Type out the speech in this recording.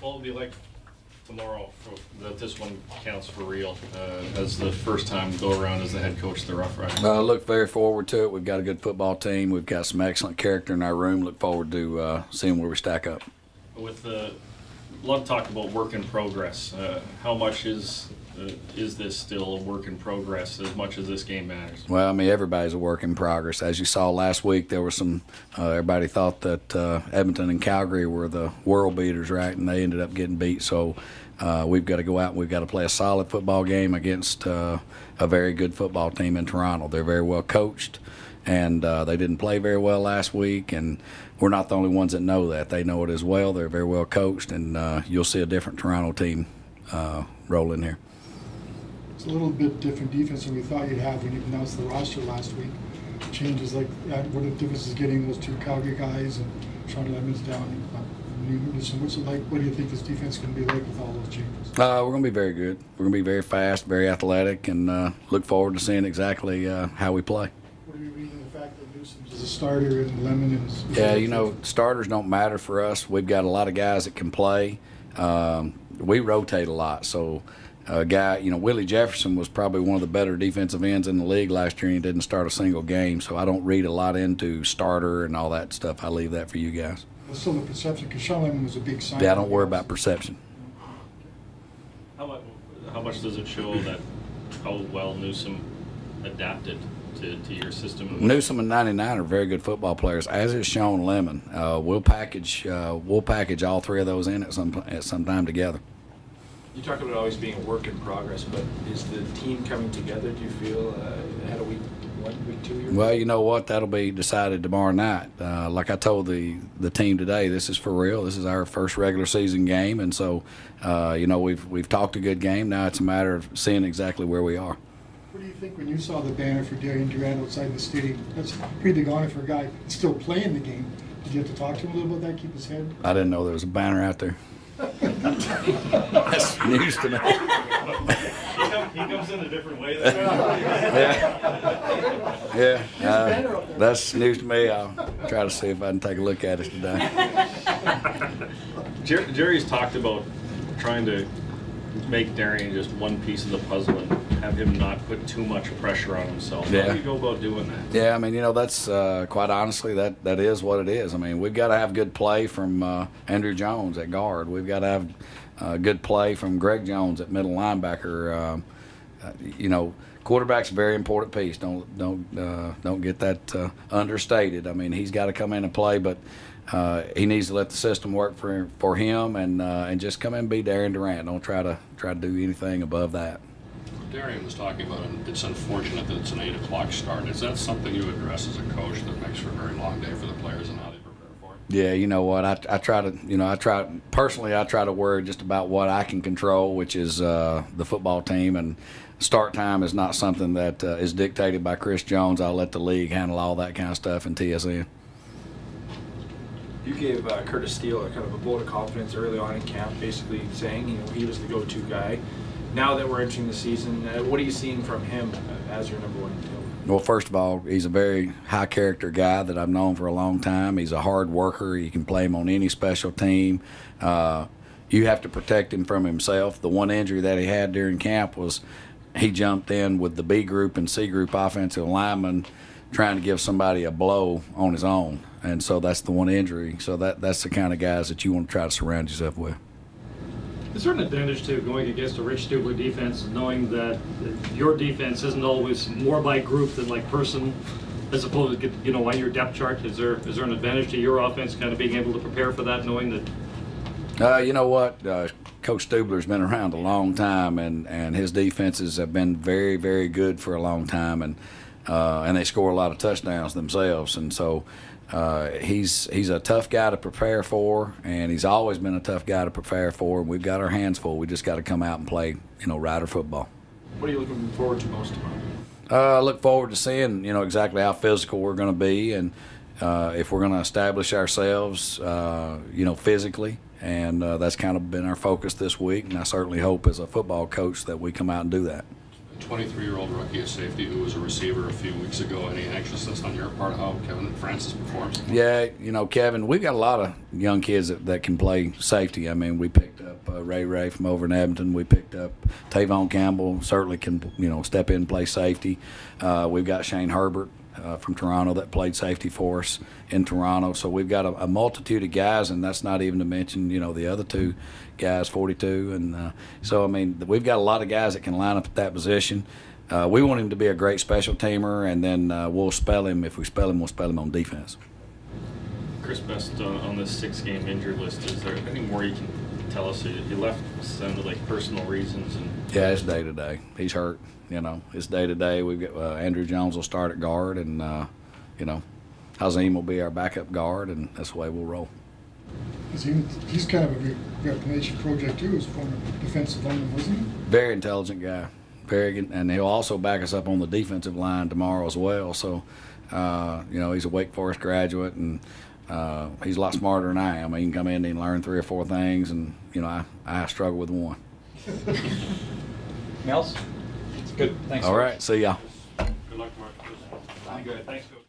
What will it be like tomorrow that this one counts for real as the first time go around as the head coach of the Roughriders? I look very forward to it. We've got a good football team. We've got some excellent character in our room. Look forward to seeing where we stack up. With a lot of talk about work in progress, how much is this still a work in progress as much as this game matters? Well, I mean, everybody's a work in progress. As you saw last week, there were some, everybody thought that Edmonton and Calgary were the world beaters, right? And they ended up getting beat. So we've got to go out and we've got to play a solid football game against a very good football team in Toronto. They're very well coached, and they didn't play very well last week. And we're not the only ones that know that. They know it as well. They're very well coached, and you'll see a different Toronto team roll in here. A little bit different defense than we thought you'd have when you announced the roster last week. Changes like that, what are the differences getting those two Calgary guys and Toronto Edmonds down? What's it like? What do you think this defense is going to be like with all those changes? We're going to be very good. We're going to be very fast, very athletic, and look forward to seeing exactly how we play. What are you reading the fact that Newsom's is a starter and Lemon is? Yeah, you know, starters don't matter for us. We've got a lot of guys that can play. We rotate a lot, so. A guy, you know, Willie Jefferson was probably one of the better defensive ends in the league last year, and he didn't start a single game. So I don't read a lot into starter and all that stuff. I leave that for you guys. That's still the perception, because Sean Lemon was a big sign. Yeah, I don't worry about perception. How much does it show that how well Newsom adapted to your system? Newsom and 99 are very good football players, as is Sean Lemon. We'll package all three of those in at some time together. You talk about it always being a work in progress, but is the team coming together, do you feel, ahead of week 1, week 2? Well, you know what? That'll be decided tomorrow night. Like I told the team today, this is for real. This is our first regular season game, and so, you know, we've talked a good game. Now it's a matter of seeing exactly where we are. What do you think when you saw the banner for Darian Durant outside the stadium? That's pretty big honor for a guy that's still playing the game. Did you have to talk to him a little about that, keep his head? I didn't know there was a banner out there. That's news to me. He comes in a different way. Yeah. That's news to me. I'll try to see if I can take a look at it today. Jerry's talked about trying to make Darian just one piece of the puzzle and have him not put too much pressure on himself. Yeah. How do you go about doing that? Yeah, I mean, you know, that's quite honestly, that is what it is. I mean, we've got to have good play from Andrew Jones at guard. We've got to have good play from Greg Jones at middle linebacker. You know, quarterback's a very important piece. Don't get that understated. I mean, he's got to come in and play, but he needs to let the system work for him and just come in and be Darian Durant. Don't try to do anything above that. Darian was talking about, and it's unfortunate that it's an 8 o'clock start. Is that something you address as a coach that makes for a very long day for the players and how they prepare for it? Yeah, you know what? I try to, you know, I try to worry just about what I can control, which is the football team, and start time is not something that is dictated by Chris Jones. I'll let the league handle all that kind of stuff in TSN. You gave Curtis Steele a kind of a vote of confidence early on in camp, basically saying, you know, he was the go-to guy. Now that we're entering the season, what are you seeing from him as your number one until? Well, first of all, he's a very high-character guy that I've known for a long time. He's a hard worker. You can play him on any special team. You have to protect him from himself. The one injury that he had during camp was he jumped in with the B group and C group offensive linemen trying to give somebody a blow on his own. And so that's the one injury. So that's the kind of guys that you want to try to surround yourself with. Is there an advantage to going against a Rich Stubler defense, knowing that your defense isn't always more by group than like person, as opposed to, you know, on your depth chart? Is there an advantage to your offense kind of being able to prepare for that, knowing that? You know what? Coach Stubler's been around a long time, and his defenses have been very, very good for a long time, and they score a lot of touchdowns themselves, and so. He's a tough guy to prepare for, and he's always been a tough guy to prepare for. We've got our hands full. We just got to come out and play, you know, Rider football. What are you looking forward to most tomorrow? I look forward to seeing, you know, exactly how physical we're going to be, and if we're going to establish ourselves, you know, physically. And that's kind of been our focus this week, and I certainly hope as a football coach that we come out and do that. 23-year-old rookie at safety who was a receiver a few weeks ago. Any anxiousness on your part of how Kevin Francis performs? Yeah, you know, Kevin, we've got a lot of young kids that can play safety. I mean, we picked up Ray from over in Edmonton. We picked up Tavon Campbell, certainly can, you know, step in and play safety. We've got Shane Herbert from Toronto that played safety for us in Toronto. So we've got a multitude of guys, and that's not even to mention, you know, the other two guys, 42. And so, I mean, we've got a lot of guys that can line up at that position. We want him to be a great special teamer, and then we'll spell him. If we spell him, we'll spell him on defense. Chris, best on this 6-game injured list, is there any more you can tell us? He left, sounded like personal reasons. And yeah, it's day to day. He's hurt. You know, it's day to day. We've got Andrew Jones will start at guard, and you know, Hazim will be our backup guard, and that's the way we'll roll. He's kind of a reclamation project too, as former defensive lineman, wasn't he? Very intelligent guy. Very good, and he'll also back us up on the defensive line tomorrow as well. So, you know, he's a Wake Forest graduate, and he's a lot smarter than I am. He can come in and learn 3 or 4 things, and you know, I struggle with one. Anything else? Good. Thanks. All right, see y'all. Good luck, Mark. Good. Thanks, Coach.